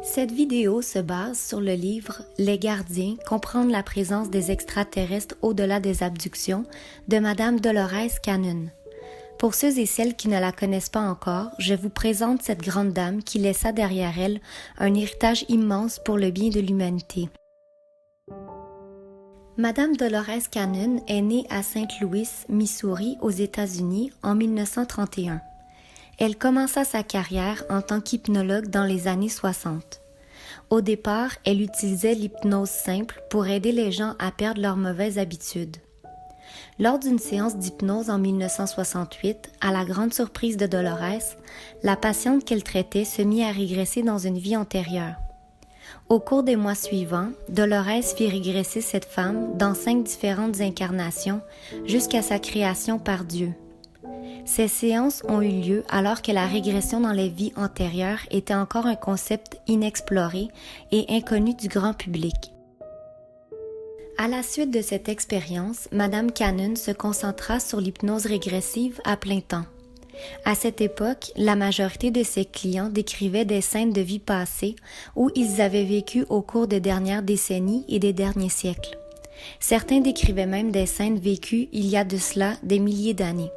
Cette vidéo se base sur le livre « Les gardiens, comprendre la présence des extraterrestres au-delà des abductions » de Madame Dolores Cannon. Pour ceux et celles qui ne la connaissent pas encore, je vous présente cette grande dame qui laissa derrière elle un héritage immense pour le bien de l'humanité. Madame Dolores Cannon est née à Saint Louis, Missouri, aux États-Unis en 1931. Elle commença sa carrière en tant qu'hypnologue dans les années 60. Au départ, elle utilisait l'hypnose simple pour aider les gens à perdre leurs mauvaises habitudes. Lors d'une séance d'hypnose en 1968, à la grande surprise de Dolores, la patiente qu'elle traitait se mit à régresser dans une vie antérieure. Au cours des mois suivants, Dolores fit régresser cette femme dans 5 différentes incarnations jusqu'à sa création par Dieu. Ces séances ont eu lieu alors que la régression dans les vies antérieures était encore un concept inexploré et inconnu du grand public. À la suite de cette expérience, Madame Cannon se concentra sur l'hypnose régressive à plein temps. À cette époque, la majorité de ses clients décrivaient des scènes de vie passée où ils avaient vécu au cours des dernières décennies et des derniers siècles. Certains décrivaient même des scènes vécues il y a de cela des milliers d'années.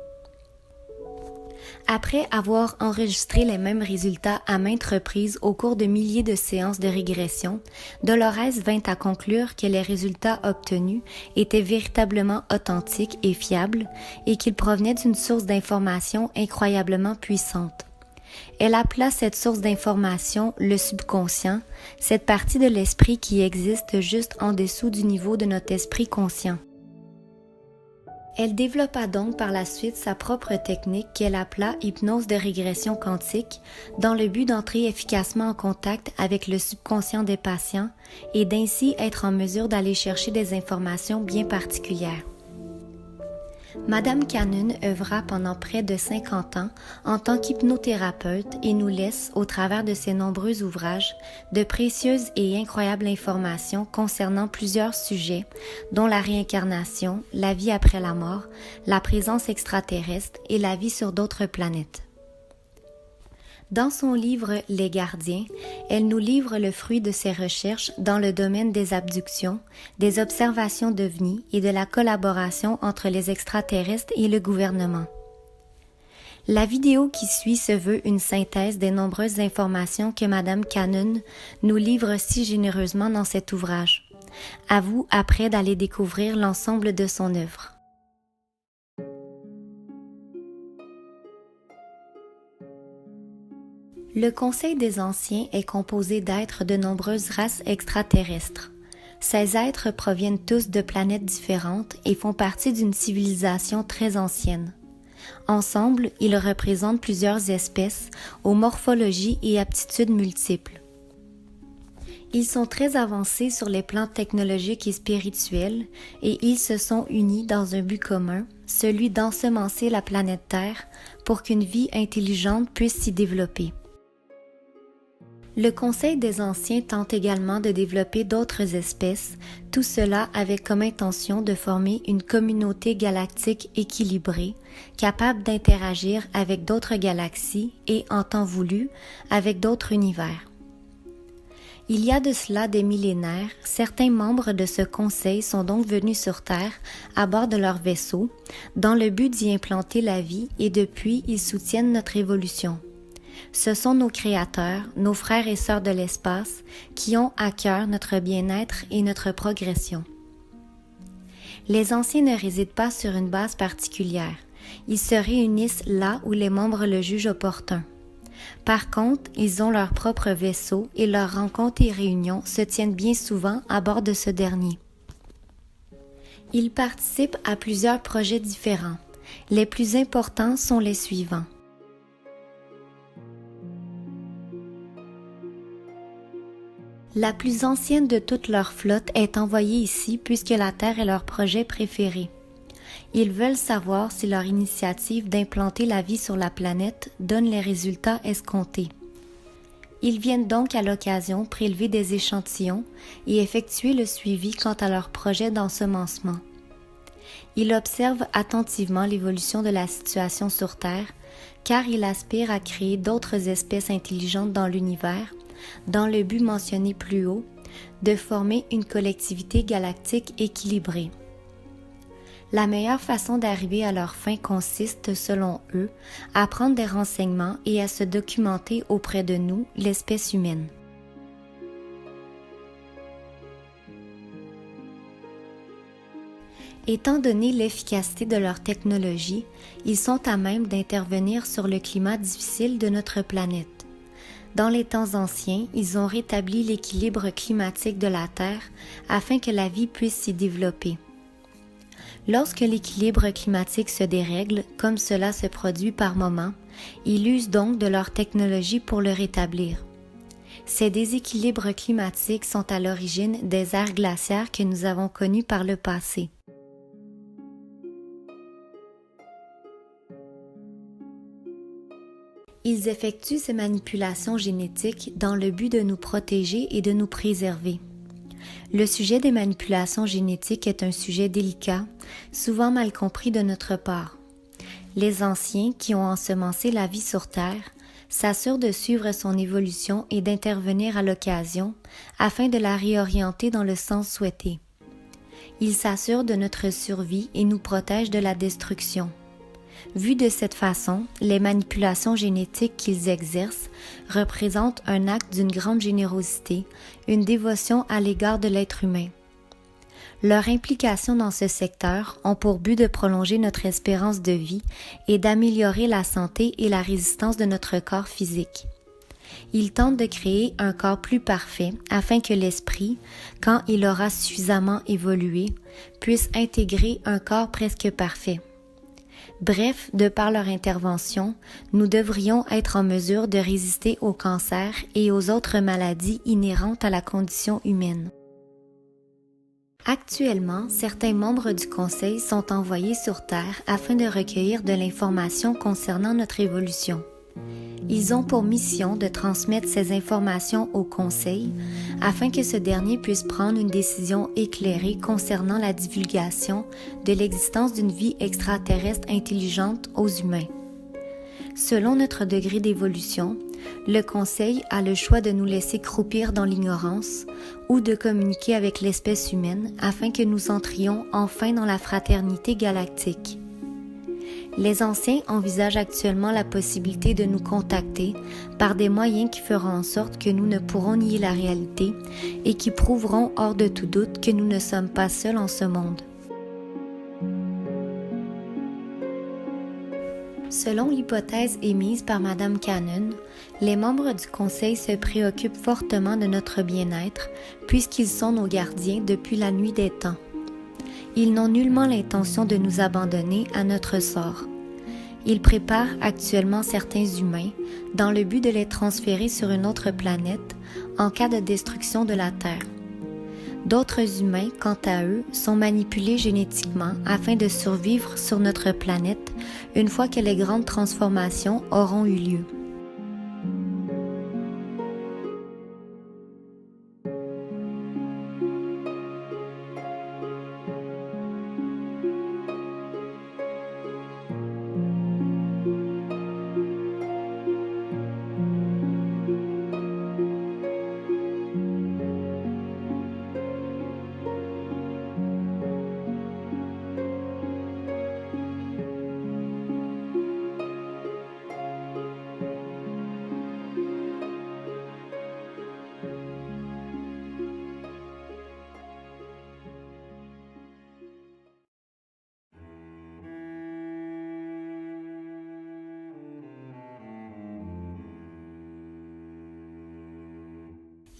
Après avoir enregistré les mêmes résultats à maintes reprises au cours de milliers de séances de régression, Dolores vint à conclure que les résultats obtenus étaient véritablement authentiques et fiables et qu'ils provenaient d'une source d'information incroyablement puissante. Elle appela cette source d'information le subconscient, cette partie de l'esprit qui existe juste en dessous du niveau de notre esprit conscient. Elle développa donc par la suite sa propre technique qu'elle appela hypnose de régression quantique dans le but d'entrer efficacement en contact avec le subconscient des patients et d'ainsi être en mesure d'aller chercher des informations bien particulières. Madame Cannon œuvra pendant près de 50 ans en tant qu'hypnothérapeute et nous laisse, au travers de ses nombreux ouvrages, de précieuses et incroyables informations concernant plusieurs sujets, dont la réincarnation, la vie après la mort, la présence extraterrestre et la vie sur d'autres planètes. Dans son livre « Les gardiens », elle nous livre le fruit de ses recherches dans le domaine des abductions, des observations d'OVNI et de la collaboration entre les extraterrestres et le gouvernement. La vidéo qui suit se veut une synthèse des nombreuses informations que Madame Cannon nous livre si généreusement dans cet ouvrage. À vous après d'aller découvrir l'ensemble de son œuvre. Le Conseil des Anciens est composé d'êtres de nombreuses races extraterrestres. Ces êtres proviennent tous de planètes différentes et font partie d'une civilisation très ancienne. Ensemble, ils représentent plusieurs espèces aux morphologies et aptitudes multiples. Ils sont très avancés sur les plans technologiques et spirituels et ils se sont unis dans un but commun, celui d'ensemencer la planète Terre pour qu'une vie intelligente puisse s'y développer. Le Conseil des Anciens tente également de développer d'autres espèces, tout cela avec comme intention de former une communauté galactique équilibrée, capable d'interagir avec d'autres galaxies et, en temps voulu, avec d'autres univers. Il y a de cela des millénaires, certains membres de ce conseil sont donc venus sur Terre à bord de leur vaisseau, dans le but d'y implanter la vie et depuis ils soutiennent notre évolution. Ce sont nos créateurs, nos frères et sœurs de l'espace, qui ont à cœur notre bien-être et notre progression. Les anciens ne résident pas sur une base particulière. Ils se réunissent là où les membres le jugent opportun. Par contre, ils ont leur propre vaisseau et leurs rencontres et réunions se tiennent bien souvent à bord de ce dernier. Ils participent à plusieurs projets différents. Les plus importants sont les suivants. La plus ancienne de toute leur flotte est envoyée ici puisque la Terre est leur projet préféré. Ils veulent savoir si leur initiative d'implanter la vie sur la planète donne les résultats escomptés. Ils viennent donc à l'occasion prélever des échantillons et effectuer le suivi quant à leur projet d'ensemencement. Ils observent attentivement l'évolution de la situation sur Terre, car ils aspirent à créer d'autres espèces intelligentes dans l'univers, dans le but mentionné plus haut, de former une collectivité galactique équilibrée. La meilleure façon d'arriver à leur fin consiste, selon eux, à prendre des renseignements et à se documenter auprès de nous, l'espèce humaine. Étant donné l'efficacité de leur technologie, ils sont à même d'intervenir sur le climat difficile de notre planète. Dans les temps anciens, ils ont rétabli l'équilibre climatique de la Terre afin que la vie puisse s'y développer. Lorsque l'équilibre climatique se dérègle, comme cela se produit par moments, ils usent donc de leur technologie pour le rétablir. Ces déséquilibres climatiques sont à l'origine des ères glaciaires que nous avons connues par le passé. Ils effectuent ces manipulations génétiques dans le but de nous protéger et de nous préserver. Le sujet des manipulations génétiques est un sujet délicat, souvent mal compris de notre part. Les anciens qui ont ensemencé la vie sur Terre s'assurent de suivre son évolution et d'intervenir à l'occasion afin de la réorienter dans le sens souhaité. Ils s'assurent de notre survie et nous protègent de la destruction. Vu de cette façon, les manipulations génétiques qu'ils exercent représentent un acte d'une grande générosité, une dévotion à l'égard de l'être humain. Leur implication dans ce secteur ont pour but de prolonger notre espérance de vie et d'améliorer la santé et la résistance de notre corps physique. Ils tentent de créer un corps plus parfait afin que l'esprit, quand il aura suffisamment évolué, puisse intégrer un corps presque parfait. Bref, de par leur intervention, nous devrions être en mesure de résister au cancer et aux autres maladies inhérentes à la condition humaine. Actuellement, certains membres du Conseil sont envoyés sur Terre afin de recueillir de l'information concernant notre évolution. Ils ont pour mission de transmettre ces informations au Conseil afin que ce dernier puisse prendre une décision éclairée concernant la divulgation de l'existence d'une vie extraterrestre intelligente aux humains. Selon notre degré d'évolution, le Conseil a le choix de nous laisser croupir dans l'ignorance ou de communiquer avec l'espèce humaine afin que nous entrions enfin dans la fraternité galactique. Les anciens envisagent actuellement la possibilité de nous contacter par des moyens qui feront en sorte que nous ne pourrons nier la réalité et qui prouveront hors de tout doute que nous ne sommes pas seuls en ce monde. Selon l'hypothèse émise par Madame Cannon, les membres du Conseil se préoccupent fortement de notre bien-être puisqu'ils sont nos gardiens depuis la nuit des temps. Ils n'ont nullement l'intention de nous abandonner à notre sort. Ils préparent actuellement certains humains dans le but de les transférer sur une autre planète en cas de destruction de la Terre. D'autres humains, quant à eux, sont manipulés génétiquement afin de survivre sur notre planète une fois que les grandes transformations auront eu lieu.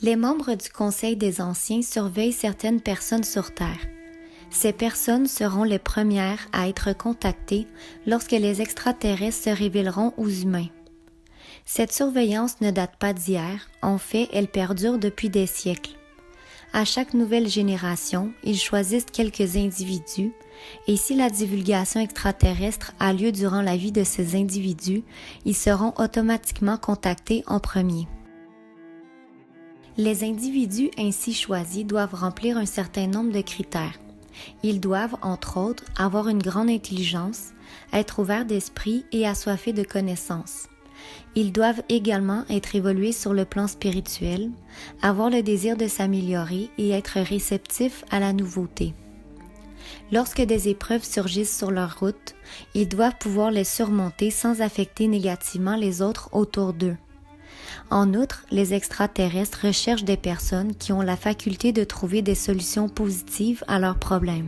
Les membres du Conseil des Anciens surveillent certaines personnes sur Terre. Ces personnes seront les premières à être contactées lorsque les extraterrestres se révéleront aux humains. Cette surveillance ne date pas d'hier, en fait, elle perdure depuis des siècles. À chaque nouvelle génération, ils choisissent quelques individus, et si la divulgation extraterrestre a lieu durant la vie de ces individus, ils seront automatiquement contactés en premier. Les individus ainsi choisis doivent remplir un certain nombre de critères. Ils doivent, entre autres, avoir une grande intelligence, être ouverts d'esprit et assoiffés de connaissances. Ils doivent également être évolués sur le plan spirituel, avoir le désir de s'améliorer et être réceptifs à la nouveauté. Lorsque des épreuves surgissent sur leur route, ils doivent pouvoir les surmonter sans affecter négativement les autres autour d'eux. En outre, les extraterrestres recherchent des personnes qui ont la faculté de trouver des solutions positives à leurs problèmes.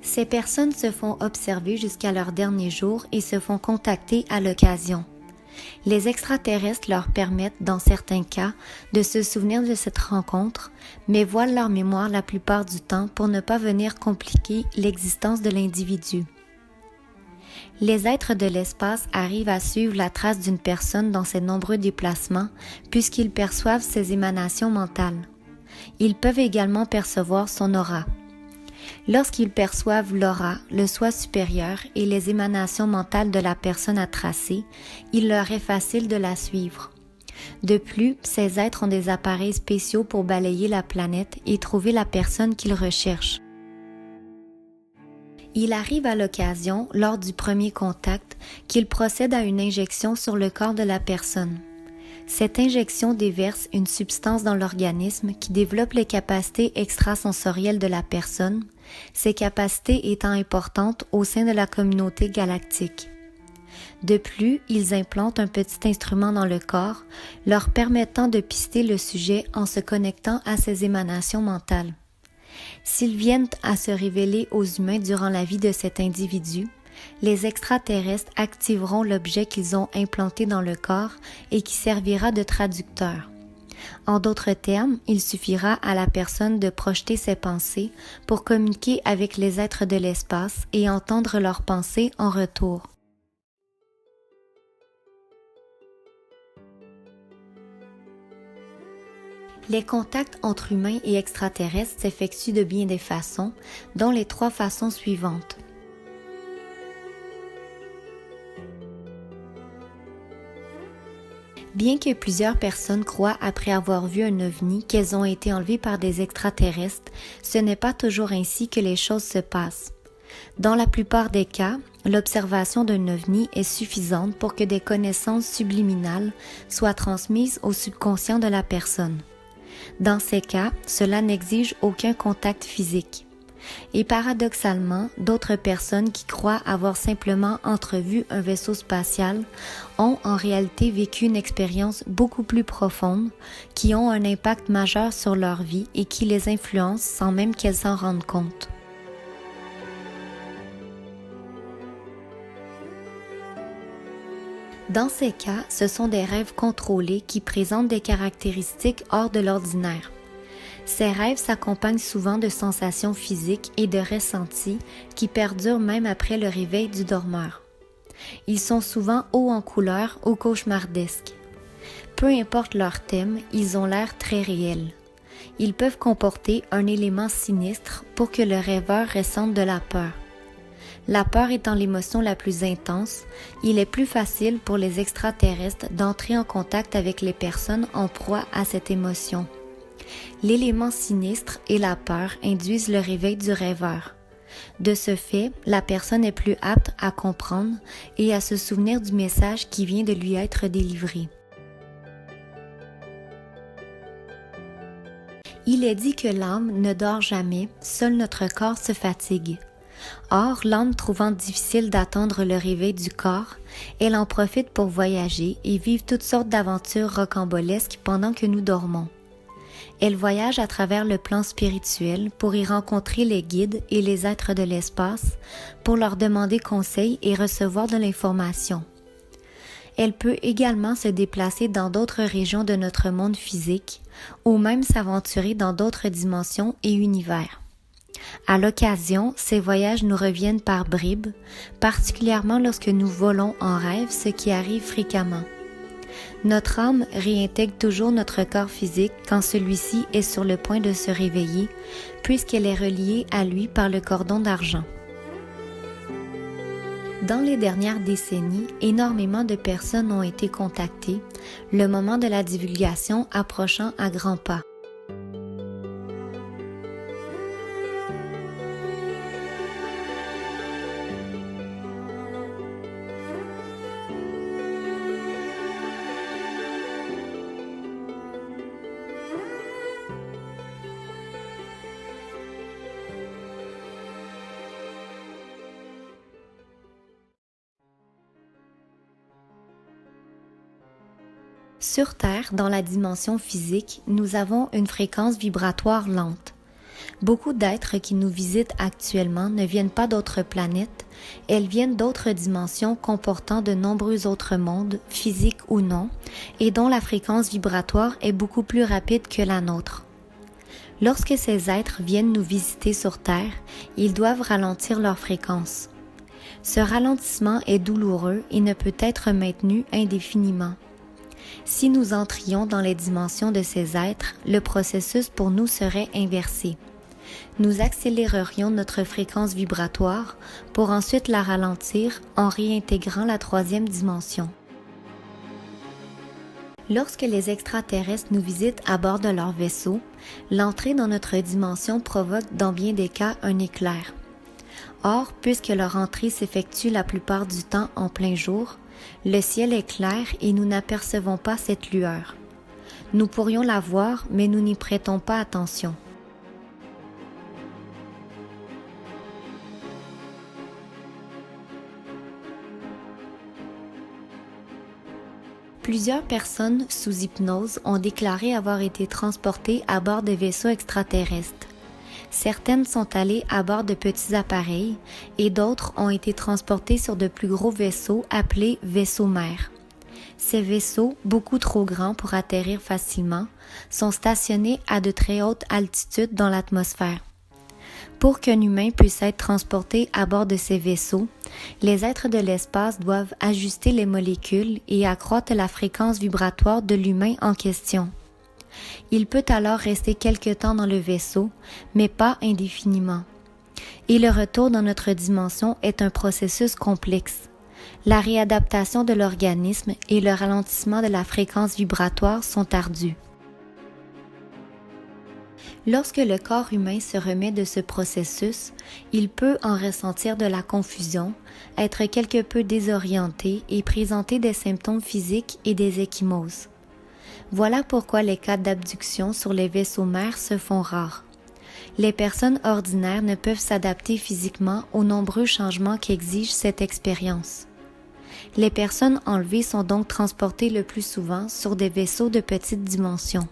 Ces personnes se font observer jusqu'à leur dernier jour et se font contacter à l'occasion. Les extraterrestres leur permettent, dans certains cas, de se souvenir de cette rencontre, mais voilent leur mémoire la plupart du temps pour ne pas venir compliquer l'existence de l'individu. Les êtres de l'espace arrivent à suivre la trace d'une personne dans ses nombreux déplacements puisqu'ils perçoivent ses émanations mentales. Ils peuvent également percevoir son aura. Lorsqu'ils perçoivent l'aura, le soi supérieur et les émanations mentales de la personne à tracer, il leur est facile de la suivre. De plus, ces êtres ont des appareils spéciaux pour balayer la planète et trouver la personne qu'ils recherchent. Il arrive à l'occasion, lors du premier contact, qu'ils procèdent à une injection sur le corps de la personne. Cette injection déverse une substance dans l'organisme qui développe les capacités extrasensorielles de la personne, ces capacités étant importantes au sein de la communauté galactique. De plus, ils implantent un petit instrument dans le corps, leur permettant de pister le sujet en se connectant à ses émanations mentales. S'ils viennent à se révéler aux humains durant la vie de cet individu, les extraterrestres activeront l'objet qu'ils ont implanté dans le corps et qui servira de traducteur. En d'autres termes, il suffira à la personne de projeter ses pensées pour communiquer avec les êtres de l'espace et entendre leurs pensées en retour. Les contacts entre humains et extraterrestres s'effectuent de bien des façons, dont les 3 façons suivantes. Bien que plusieurs personnes croient après avoir vu un ovni qu'elles ont été enlevées par des extraterrestres, ce n'est pas toujours ainsi que les choses se passent. Dans la plupart des cas, l'observation d'un ovni est suffisante pour que des connaissances subliminales soient transmises au subconscient de la personne. Dans ces cas, cela n'exige aucun contact physique. Et paradoxalement, d'autres personnes qui croient avoir simplement entrevu un vaisseau spatial ont en réalité vécu une expérience beaucoup plus profonde, qui ont un impact majeur sur leur vie et qui les influence sans même qu'elles s'en rendent compte. Dans ces cas, ce sont des rêves contrôlés qui présentent des caractéristiques hors de l'ordinaire. Ces rêves s'accompagnent souvent de sensations physiques et de ressentis qui perdurent même après le réveil du dormeur. Ils sont souvent hauts en couleur ou cauchemardesques. Peu importe leur thème, ils ont l'air très réels. Ils peuvent comporter un élément sinistre pour que le rêveur ressente de la peur. La peur étant l'émotion la plus intense, il est plus facile pour les extraterrestres d'entrer en contact avec les personnes en proie à cette émotion. L'élément sinistre et la peur induisent le réveil du rêveur. De ce fait, la personne est plus apte à comprendre et à se souvenir du message qui vient de lui être délivré. Il est dit que l'âme ne dort jamais, seul notre corps se fatigue. Or, l'âme trouvant difficile d'attendre le réveil du corps, elle en profite pour voyager et vivre toutes sortes d'aventures rocambolesques pendant que nous dormons. Elle voyage à travers le plan spirituel pour y rencontrer les guides et les êtres de l'espace, pour leur demander conseil et recevoir de l'information. Elle peut également se déplacer dans d'autres régions de notre monde physique ou même s'aventurer dans d'autres dimensions et univers. À l'occasion, ces voyages nous reviennent par bribes, particulièrement lorsque nous volons en rêve, ce qui arrive fréquemment. Notre âme réintègre toujours notre corps physique quand celui-ci est sur le point de se réveiller, puisqu'elle est reliée à lui par le cordon d'argent. Dans les dernières décennies, énormément de personnes ont été contactées, le moment de la divulgation approchant à grands pas. Sur Terre, dans la dimension physique, nous avons une fréquence vibratoire lente. Beaucoup d'êtres qui nous visitent actuellement ne viennent pas d'autres planètes, elles viennent d'autres dimensions comportant de nombreux autres mondes, physiques ou non, et dont la fréquence vibratoire est beaucoup plus rapide que la nôtre. Lorsque ces êtres viennent nous visiter sur Terre, ils doivent ralentir leur fréquence. Ce ralentissement est douloureux et ne peut être maintenu indéfiniment. Si nous entrions dans les dimensions de ces êtres, le processus pour nous serait inversé. Nous accélérerions notre fréquence vibratoire pour ensuite la ralentir en réintégrant la troisième dimension. Lorsque les extraterrestres nous visitent à bord de leur vaisseau, l'entrée dans notre dimension provoque dans bien des cas un éclair. Or, puisque leur entrée s'effectue la plupart du temps en plein jour, le ciel est clair et nous n'apercevons pas cette lueur. Nous pourrions la voir, mais nous n'y prêtons pas attention. Plusieurs personnes sous hypnose ont déclaré avoir été transportées à bord de vaisseaux extraterrestres. Certaines sont allées à bord de petits appareils et d'autres ont été transportées sur de plus gros vaisseaux appelés vaisseaux-mères. Ces vaisseaux, beaucoup trop grands pour atterrir facilement, sont stationnés à de très hautes altitudes dans l'atmosphère. Pour qu'un humain puisse être transporté à bord de ces vaisseaux, les êtres de l'espace doivent ajuster les molécules et accroître la fréquence vibratoire de l'humain en question. Il peut alors rester quelque temps dans le vaisseau, mais pas indéfiniment. Et le retour dans notre dimension est un processus complexe. La réadaptation de l'organisme et le ralentissement de la fréquence vibratoire sont ardus. Lorsque le corps humain se remet de ce processus, il peut en ressentir de la confusion, être quelque peu désorienté et présenter des symptômes physiques et des ecchymoses. Voilà pourquoi les cas d'abduction sur les vaisseaux-mères se font rares. Les personnes ordinaires ne peuvent s'adapter physiquement aux nombreux changements qu'exige cette expérience. Les personnes enlevées sont donc transportées le plus souvent sur des vaisseaux de petite dimension.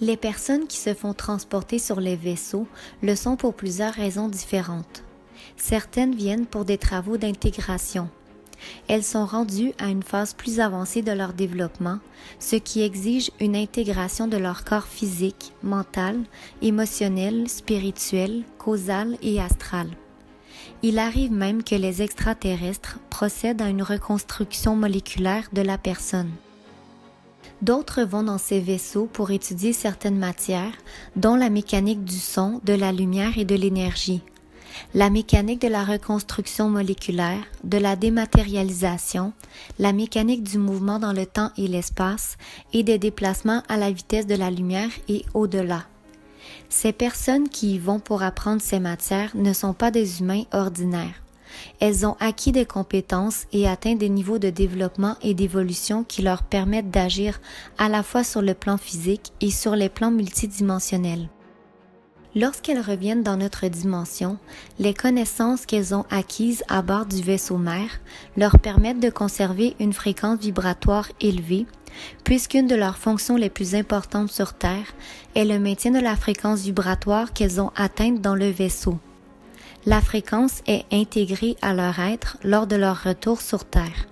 Les personnes qui se font transporter sur les vaisseaux le sont pour plusieurs raisons différentes. Certaines viennent pour des travaux d'intégration. Elles sont rendues à une phase plus avancée de leur développement, ce qui exige une intégration de leur corps physique, mental, émotionnel, spirituel, causal et astral. Il arrive même que les extraterrestres procèdent à une reconstruction moléculaire de la personne. D'autres vont dans ces vaisseaux pour étudier certaines matières, dont la mécanique du son, de la lumière et de l'énergie. La mécanique de la reconstruction moléculaire, de la dématérialisation, la mécanique du mouvement dans le temps et l'espace et des déplacements à la vitesse de la lumière et au-delà. Ces personnes qui y vont pour apprendre ces matières ne sont pas des humains ordinaires. Elles ont acquis des compétences et atteint des niveaux de développement et d'évolution qui leur permettent d'agir à la fois sur le plan physique et sur les plans multidimensionnels. Lorsqu'elles reviennent dans notre dimension, les connaissances qu'elles ont acquises à bord du vaisseau-mère leur permettent de conserver une fréquence vibratoire élevée, puisqu'une de leurs fonctions les plus importantes sur Terre est le maintien de la fréquence vibratoire qu'elles ont atteinte dans le vaisseau. La fréquence est intégrée à leur être lors de leur retour sur Terre.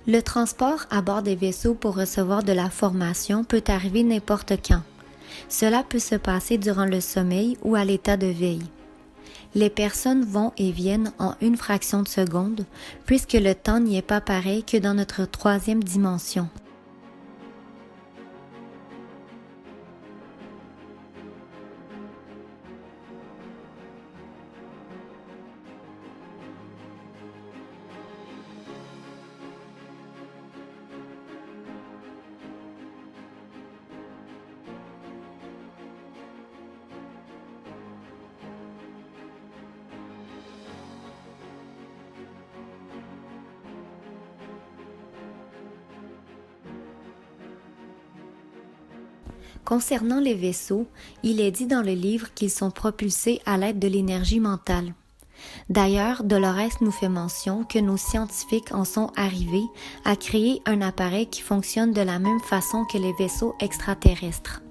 Le transport à bord des vaisseaux pour recevoir de la formation peut arriver n'importe quand. Cela peut se passer durant le sommeil ou à l'état de veille. Les personnes vont et viennent en une fraction de seconde, puisque le temps n'y est pas pareil que dans notre troisième dimension. Concernant les vaisseaux, il est dit dans le livre qu'ils sont propulsés à l'aide de l'énergie mentale. D'ailleurs, Dolores nous fait mention que nos scientifiques en sont arrivés à créer un appareil qui fonctionne de la même façon que les vaisseaux extraterrestres.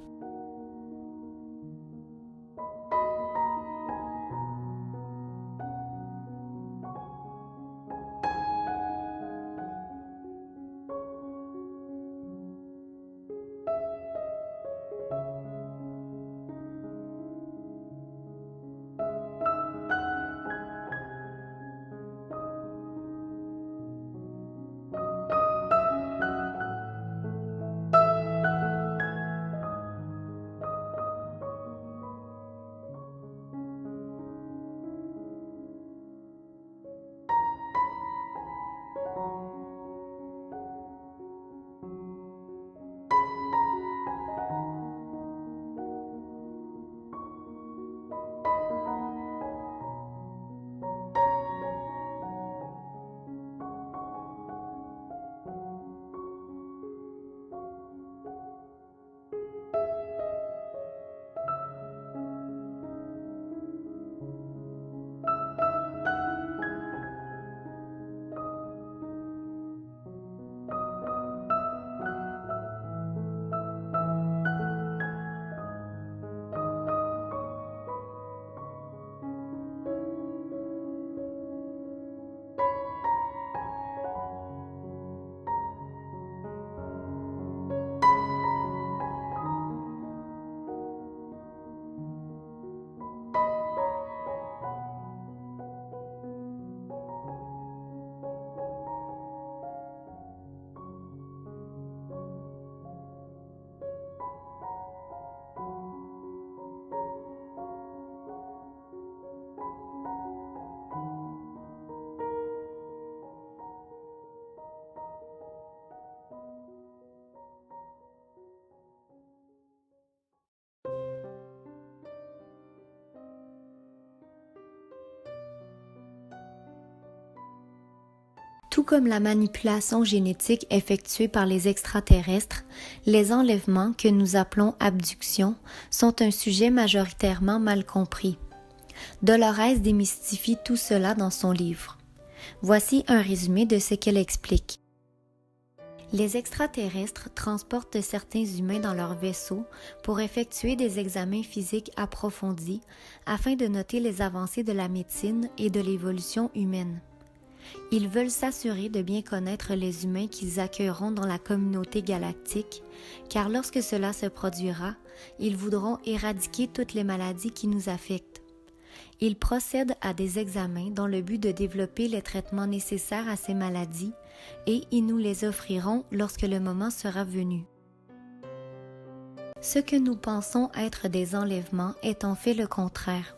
Tout comme la manipulation génétique effectuée par les extraterrestres, les enlèvements que nous appelons abductions sont un sujet majoritairement mal compris. Dolores démystifie tout cela dans son livre. Voici un résumé de ce qu'elle explique. Les extraterrestres transportent certains humains dans leurs vaisseaux pour effectuer des examens physiques approfondis afin de noter les avancées de la médecine et de l'évolution humaine. Ils veulent s'assurer de bien connaître les humains qu'ils accueilleront dans la communauté galactique, car lorsque cela se produira, ils voudront éradiquer toutes les maladies qui nous affectent. Ils procèdent à des examens dans le but de développer les traitements nécessaires à ces maladies et ils nous les offriront lorsque le moment sera venu. Ce que nous pensons être des enlèvements est en fait le contraire.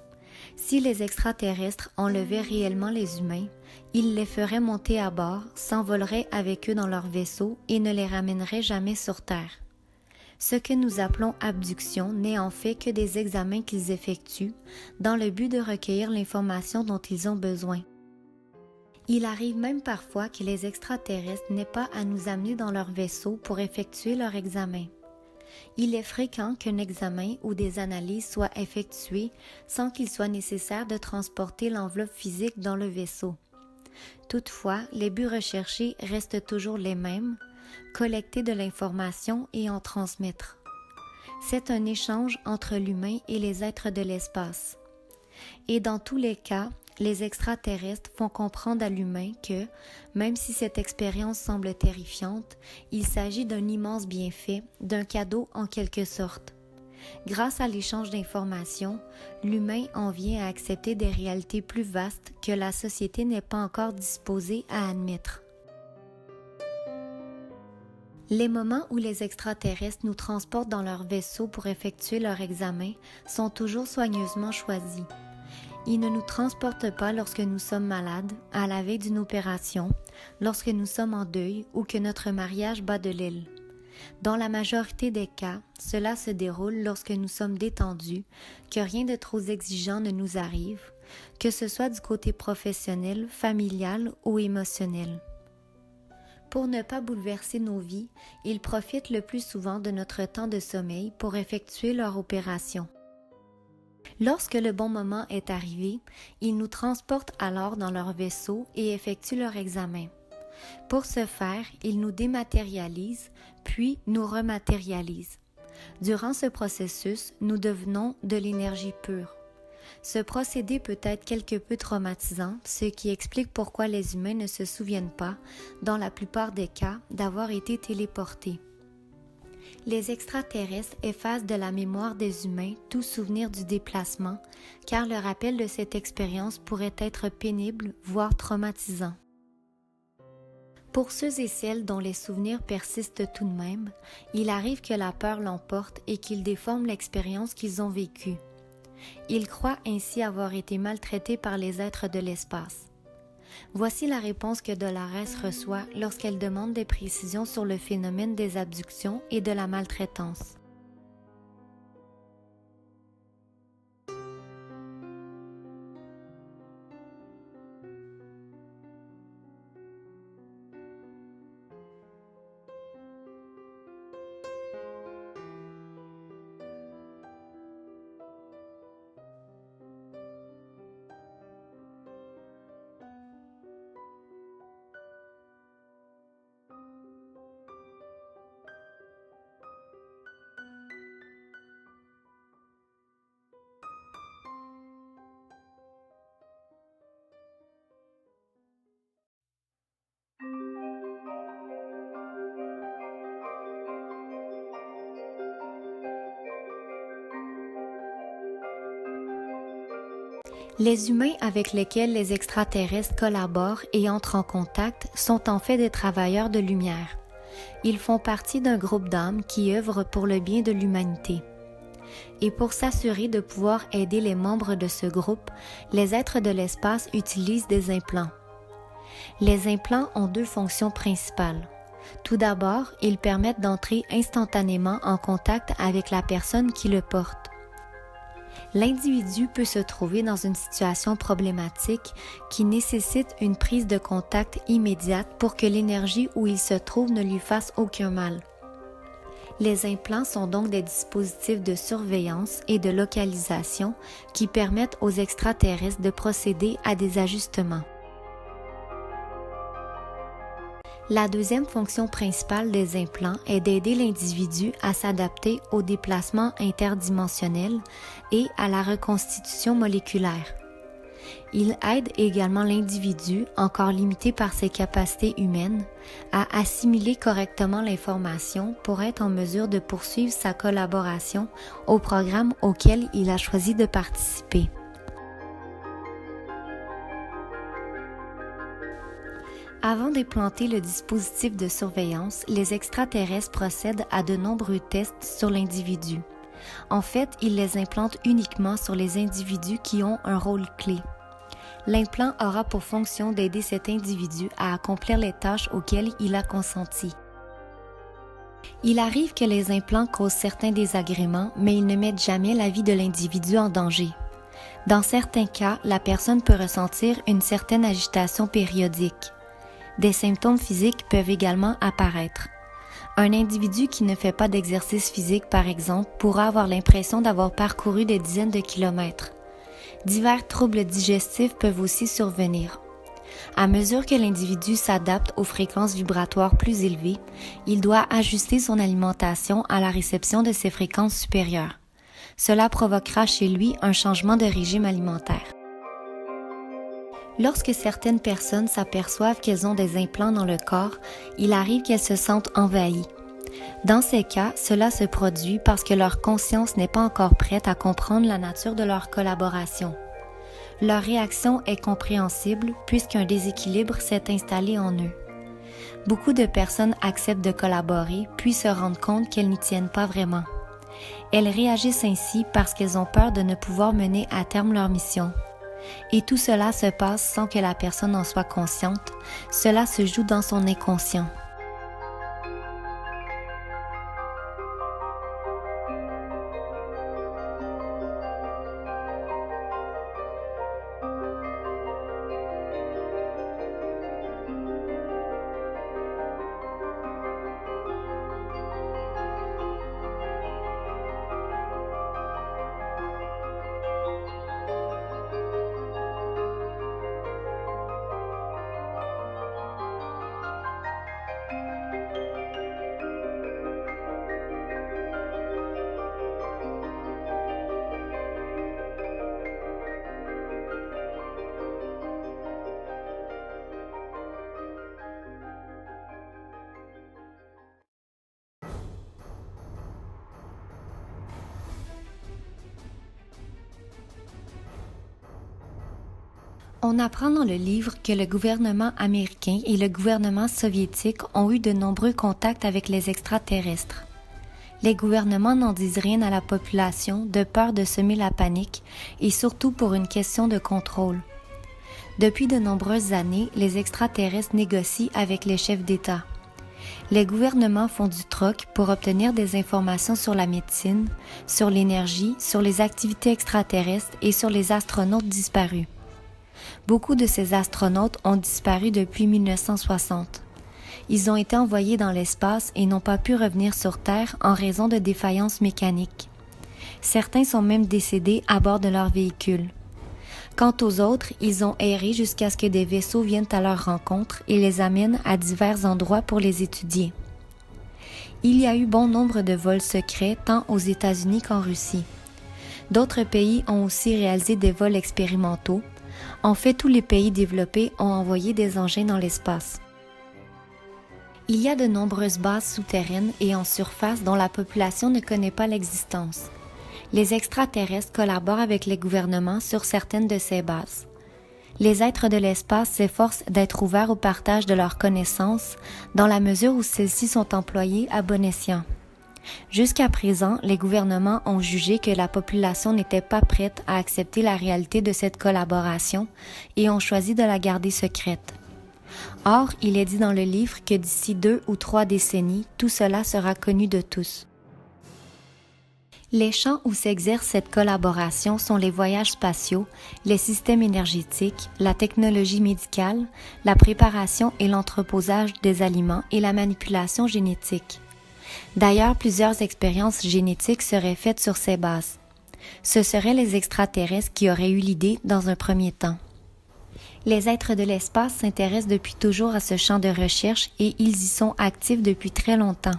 Si les extraterrestres enlevaient réellement les humains, ils les feraient monter à bord, s'envoleraient avec eux dans leur vaisseau et ne les ramèneraient jamais sur Terre. Ce que nous appelons abduction n'est en fait que des examens qu'ils effectuent dans le but de recueillir l'information dont ils ont besoin. Il arrive même parfois que les extraterrestres n'aient pas à nous amener dans leur vaisseau pour effectuer leur examen. Il est fréquent qu'un examen ou des analyses soient effectuées sans qu'il soit nécessaire de transporter l'enveloppe physique dans le vaisseau. Toutefois, les buts recherchés restent toujours les mêmes, collecter de l'information et en transmettre. C'est un échange entre l'humain et les êtres de l'espace. Et dans tous les cas, les extraterrestres font comprendre à l'humain que, même si cette expérience semble terrifiante, il s'agit d'un immense bienfait, d'un cadeau en quelque sorte. Grâce à l'échange d'informations, l'humain en vient à accepter des réalités plus vastes que la société n'est pas encore disposée à admettre. Les moments où les extraterrestres nous transportent dans leur vaisseau pour effectuer leur examen sont toujours soigneusement choisis. Ils ne nous transportent pas lorsque nous sommes malades, à la veille d'une opération, lorsque nous sommes en deuil ou que notre mariage bat de l'aile. Dans la majorité des cas, cela se déroule lorsque nous sommes détendus, que rien de trop exigeant ne nous arrive, que ce soit du côté professionnel, familial ou émotionnel. Pour ne pas bouleverser nos vies, ils profitent le plus souvent de notre temps de sommeil pour effectuer leur opération. Lorsque le bon moment est arrivé, ils nous transportent alors dans leur vaisseau et effectuent leur examen. Pour ce faire, ils nous dématérialisent, puis nous rematérialisent. Durant ce processus, nous devenons de l'énergie pure. Ce procédé peut être quelque peu traumatisant, ce qui explique pourquoi les humains ne se souviennent pas, dans la plupart des cas, d'avoir été téléportés. Les extraterrestres effacent de la mémoire des humains tout souvenir du déplacement, car le rappel de cette expérience pourrait être pénible, voire traumatisant. Pour ceux et celles dont les souvenirs persistent tout de même, il arrive que la peur l'emporte et qu'ils déforment l'expérience qu'ils ont vécue. Ils croient ainsi avoir été maltraités par les êtres de l'espace. Voici la réponse que Dolores reçoit lorsqu'elle demande des précisions sur le phénomène des abductions et de la maltraitance. Les humains avec lesquels les extraterrestres collaborent et entrent en contact sont en fait des travailleurs de lumière. Ils font partie d'un groupe d'âmes qui œuvrent pour le bien de l'humanité. Et pour s'assurer de pouvoir aider les membres de ce groupe, les êtres de l'espace utilisent des implants. Les implants ont deux fonctions principales. Tout d'abord, ils permettent d'entrer instantanément en contact avec la personne qui le porte. L'individu peut se trouver dans une situation problématique qui nécessite une prise de contact immédiate pour que l'énergie où il se trouve ne lui fasse aucun mal. Les implants sont donc des dispositifs de surveillance et de localisation qui permettent aux extraterrestres de procéder à des ajustements. La deuxième fonction principale des implants est d'aider l'individu à s'adapter aux déplacements interdimensionnels et à la reconstitution moléculaire. Il aide également l'individu, encore limité par ses capacités humaines, à assimiler correctement l'information pour être en mesure de poursuivre sa collaboration au programme auquel il a choisi de participer. Avant d'implanter le dispositif de surveillance, les extraterrestres procèdent à de nombreux tests sur l'individu. En fait, ils les implantent uniquement sur les individus qui ont un rôle clé. L'implant aura pour fonction d'aider cet individu à accomplir les tâches auxquelles il a consenti. Il arrive que les implants causent certains désagréments, mais ils ne mettent jamais la vie de l'individu en danger. Dans certains cas, la personne peut ressentir une certaine agitation périodique. Des symptômes physiques peuvent également apparaître. Un individu qui ne fait pas d'exercice physique, par exemple, pourra avoir l'impression d'avoir parcouru des dizaines de kilomètres. Divers troubles digestifs peuvent aussi survenir. À mesure que l'individu s'adapte aux fréquences vibratoires plus élevées, il doit ajuster son alimentation à la réception de ces fréquences supérieures. Cela provoquera chez lui un changement de régime alimentaire. Lorsque certaines personnes s'aperçoivent qu'elles ont des implants dans le corps, il arrive qu'elles se sentent envahies. Dans ces cas, cela se produit parce que leur conscience n'est pas encore prête à comprendre la nature de leur collaboration. Leur réaction est compréhensible puisqu'un déséquilibre s'est installé en eux. Beaucoup de personnes acceptent de collaborer puis se rendent compte qu'elles n'y tiennent pas vraiment. Elles réagissent ainsi parce qu'elles ont peur de ne pouvoir mener à terme leur mission. Et tout cela se passe sans que la personne en soit consciente, cela se joue dans son inconscient. On apprend dans le livre que le gouvernement américain et le gouvernement soviétique ont eu de nombreux contacts avec les extraterrestres. Les gouvernements n'en disent rien à la population de peur de semer la panique et surtout pour une question de contrôle. Depuis de nombreuses années, les extraterrestres négocient avec les chefs d'État. Les gouvernements font du troc pour obtenir des informations sur la médecine, sur l'énergie, sur les activités extraterrestres et sur les astronautes disparus. Beaucoup de ces astronautes ont disparu depuis 1960. Ils ont été envoyés dans l'espace et n'ont pas pu revenir sur Terre en raison de défaillances mécaniques. Certains sont même décédés à bord de leur véhicule. Quant aux autres, ils ont erré jusqu'à ce que des vaisseaux viennent à leur rencontre et les amènent à divers endroits pour les étudier. Il y a eu bon nombre de vols secrets tant aux États-Unis qu'en Russie. D'autres pays ont aussi réalisé des vols expérimentaux. En fait, tous les pays développés ont envoyé des engins dans l'espace. Il y a de nombreuses bases souterraines et en surface dont la population ne connaît pas l'existence. Les extraterrestres collaborent avec les gouvernements sur certaines de ces bases. Les êtres de l'espace s'efforcent d'être ouverts au partage de leurs connaissances dans la mesure où celles-ci sont employées à bon escient. Jusqu'à présent, les gouvernements ont jugé que la population n'était pas prête à accepter la réalité de cette collaboration et ont choisi de la garder secrète. Or, il est dit dans le livre que d'ici 2 ou 3 décennies, tout cela sera connu de tous. Les champs où s'exerce cette collaboration sont les voyages spatiaux, les systèmes énergétiques, la technologie médicale, la préparation et l'entreposage des aliments et la manipulation génétique. D'ailleurs, plusieurs expériences génétiques seraient faites sur ces bases. Ce seraient les extraterrestres qui auraient eu l'idée dans un premier temps. Les êtres de l'espace s'intéressent depuis toujours à ce champ de recherche et ils y sont actifs depuis très longtemps.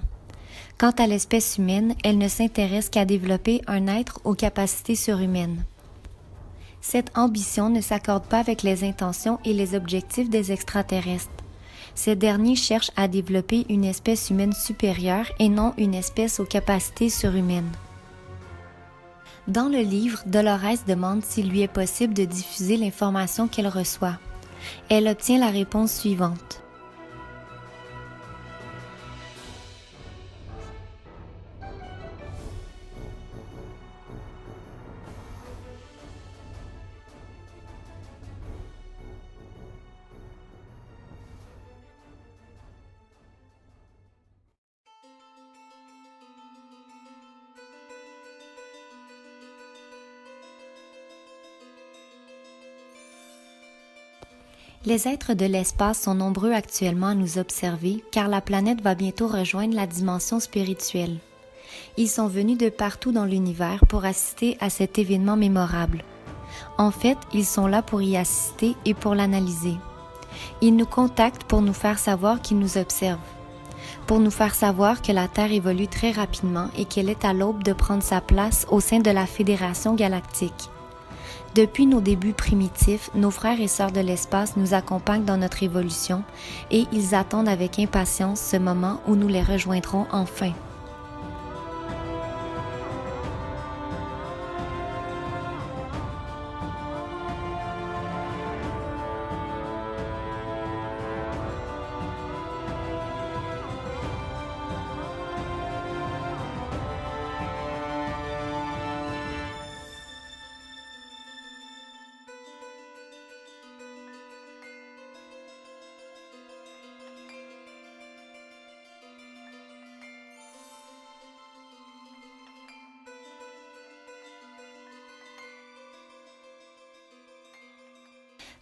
Quant à l'espèce humaine, elle ne s'intéresse qu'à développer un être aux capacités surhumaines. Cette ambition ne s'accorde pas avec les intentions et les objectifs des extraterrestres. Ces derniers cherchent à développer une espèce humaine supérieure et non une espèce aux capacités surhumaines. Dans le livre, Dolores demande s'il lui est possible de diffuser l'information qu'elle reçoit. Elle obtient la réponse suivante. Les êtres de l'espace sont nombreux actuellement à nous observer car la planète va bientôt rejoindre la dimension spirituelle. Ils sont venus de partout dans l'univers pour assister à cet événement mémorable. En fait, ils sont là pour y assister et pour l'analyser. Ils nous contactent pour nous faire savoir qu'ils nous observent. pour nous faire savoir que la Terre évolue très rapidement et qu'elle est à l'aube de prendre sa place au sein de la Fédération galactique. Depuis nos débuts primitifs, nos frères et sœurs de l'espace nous accompagnent dans notre évolution et ils attendent avec impatience ce moment où nous les rejoindrons enfin.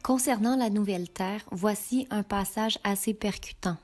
Concernant la nouvelle Terre, voici un passage assez percutant.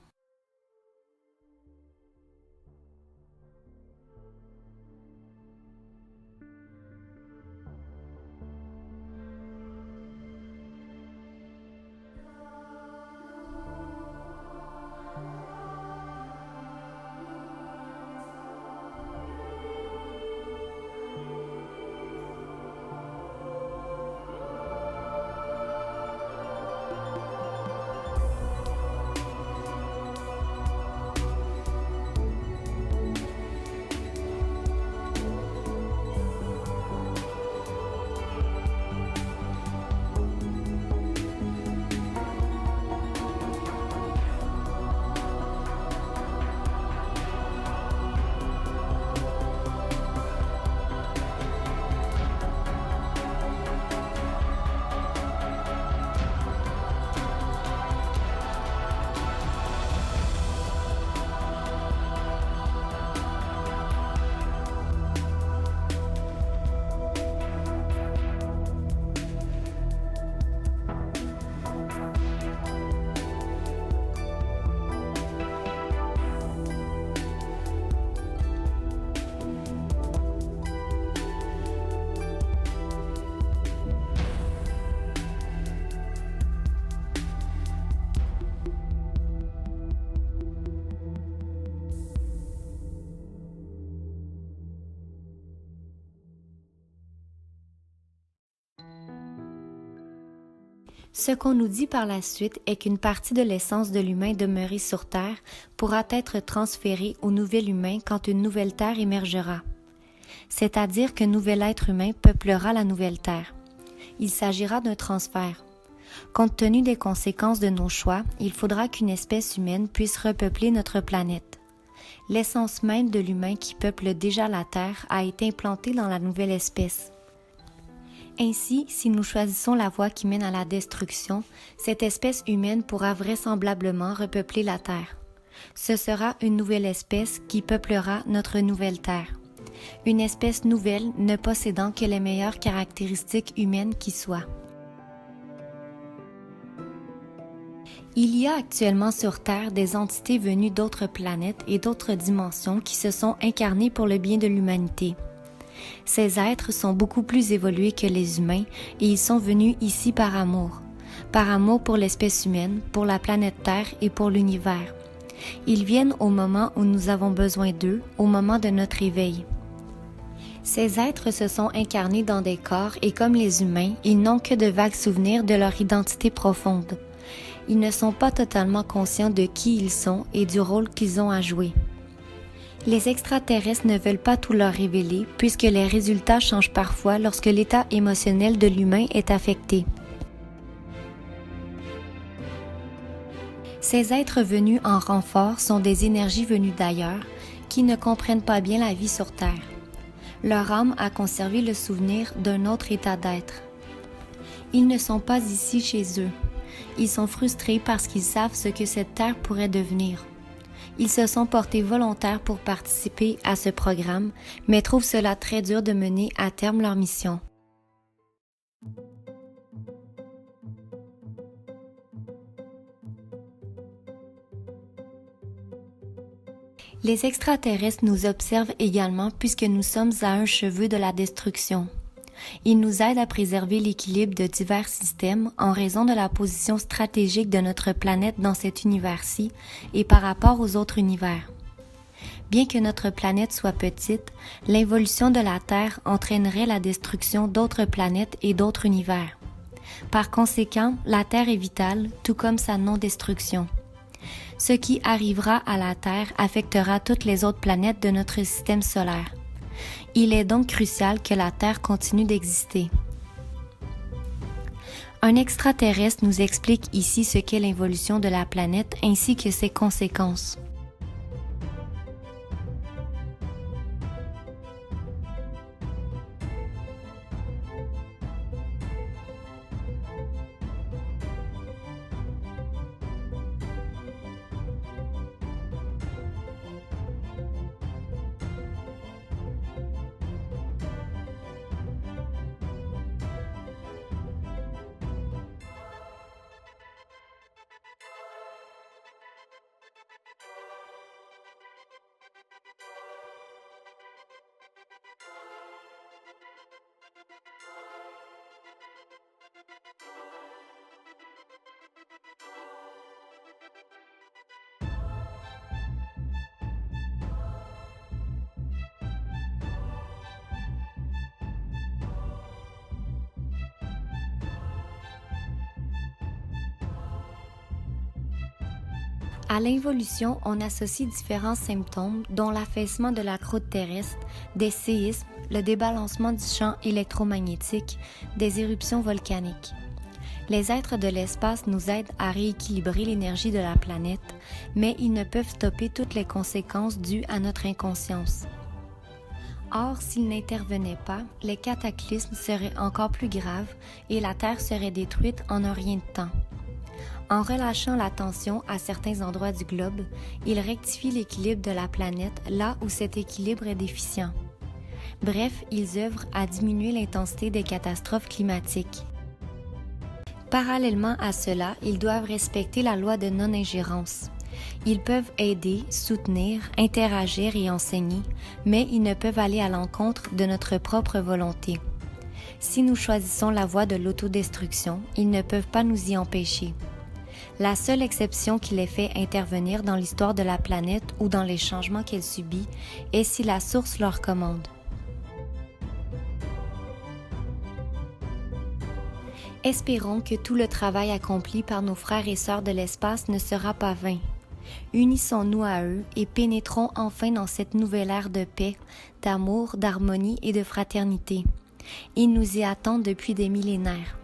Ce qu'on nous dit par la suite est qu'une partie de l'essence de l'humain demeuré sur Terre pourra être transférée au nouvel humain quand une nouvelle Terre émergera. C'est-à-dire qu'un nouvel être humain peuplera la nouvelle Terre. Il s'agira d'un transfert. Compte tenu des conséquences de nos choix, il faudra qu'une espèce humaine puisse repeupler notre planète. L'essence même de l'humain qui peuple déjà la Terre a été implantée dans la nouvelle espèce. Ainsi, si nous choisissons la voie qui mène à la destruction, cette espèce humaine pourra vraisemblablement repeupler la Terre. Ce sera une nouvelle espèce qui peuplera notre nouvelle Terre. Une espèce nouvelle ne possédant que les meilleures caractéristiques humaines qui soient. Il y a actuellement sur Terre des entités venues d'autres planètes et d'autres dimensions qui se sont incarnées pour le bien de l'humanité. Ces êtres sont beaucoup plus évolués que les humains et ils sont venus ici par amour pour l'espèce humaine, pour la planète Terre et pour l'univers. Ils viennent au moment où nous avons besoin d'eux, au moment de notre éveil. Ces êtres se sont incarnés dans des corps et comme les humains, ils n'ont que de vagues souvenirs de leur identité profonde. Ils ne sont pas totalement conscients de qui ils sont et du rôle qu'ils ont à jouer. Les extraterrestres ne veulent pas tout leur révéler puisque les résultats changent parfois lorsque l'état émotionnel de l'humain est affecté. Ces êtres venus en renfort sont des énergies venues d'ailleurs qui ne comprennent pas bien la vie sur Terre. Leur âme a conservé le souvenir d'un autre état d'être. Ils ne sont pas ici chez eux. Ils sont frustrés parce qu'ils savent ce que cette Terre pourrait devenir. Ils se sont portés volontaires pour participer à ce programme, mais trouvent cela très dur de mener à terme leur mission. Les extraterrestres nous observent également puisque nous sommes à un cheveu de la destruction. Il nous aide à préserver l'équilibre de divers systèmes en raison de la position stratégique de notre planète dans cet univers-ci et par rapport aux autres univers. Bien que notre planète soit petite, l'involution de la Terre entraînerait la destruction d'autres planètes et d'autres univers. Par conséquent, la Terre est vitale, tout comme sa non-destruction. Ce qui arrivera à la Terre affectera toutes les autres planètes de notre système solaire. Il est donc crucial que la Terre continue d'exister. Un extraterrestre nous explique ici ce qu'est l'involution de la planète ainsi que ses conséquences. À l'involution, on associe différents symptômes dont l'affaissement de la croûte terrestre, des séismes, le débalancement du champ électromagnétique, des éruptions volcaniques. Les êtres de l'espace nous aident à rééquilibrer l'énergie de la planète, mais ils ne peuvent stopper toutes les conséquences dues à notre inconscience. Or, s'ils n'intervenaient pas, les cataclysmes seraient encore plus graves et la Terre serait détruite en un rien de temps. En relâchant la tension à certains endroits du globe, ils rectifient l'équilibre de la planète là où cet équilibre est déficient. Bref, ils œuvrent à diminuer l'intensité des catastrophes climatiques. Parallèlement à cela, ils doivent respecter la loi de non-ingérence. Ils peuvent aider, soutenir, interagir et enseigner, mais ils ne peuvent aller à l'encontre de notre propre volonté. Si nous choisissons la voie de l'autodestruction, ils ne peuvent pas nous y empêcher. La seule exception qui les fait intervenir dans l'histoire de la planète ou dans les changements qu'elle subit est si la source leur commande. Espérons que tout le travail accompli par nos frères et sœurs de l'espace ne sera pas vain. Unissons-nous à eux et pénétrons enfin dans cette nouvelle ère de paix, d'amour, d'harmonie et de fraternité. Ils nous y attendent depuis des millénaires.